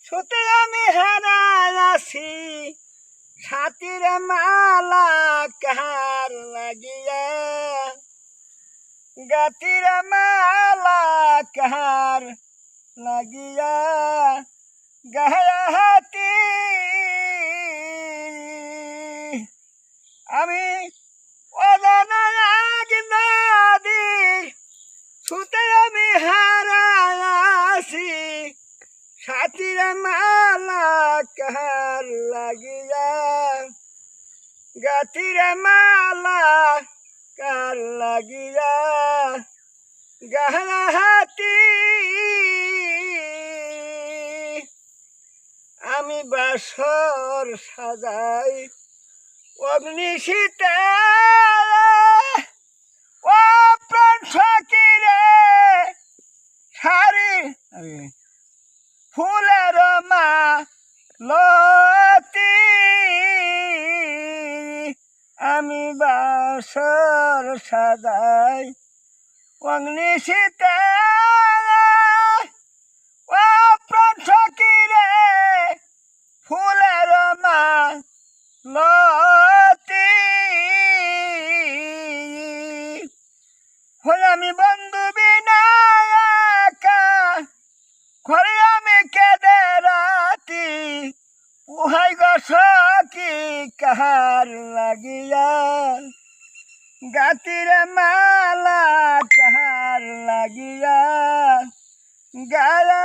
ছুটে আমি হারাই আছি ছাতির মালা কাহার লাগিয়া গাতির মালা কাহার লাগিয়া গায়া হাতি আমি অজানা এক নদী ছুটে আমি হারাই আছি ছাতির মালা কাহার লাগিয়া গাতির মালা কার লাগিয়া গাহা হাতি আমি বাসর সাজাই অগ্নিশীতে ও প্রাণ ফকিরে সারি ফুলের মা লতি আমি বাসর সাজাই অগ্নিশীতে ও প্রাণ ফকিরে ফুলের মা লতি হলে আমি বন্ধু বিনা একা ঘরে আমি কেঁদে রাতি উহাই গসকি কাহার লাগিয়া গাতির মালা কাহার লাগিয়া গালা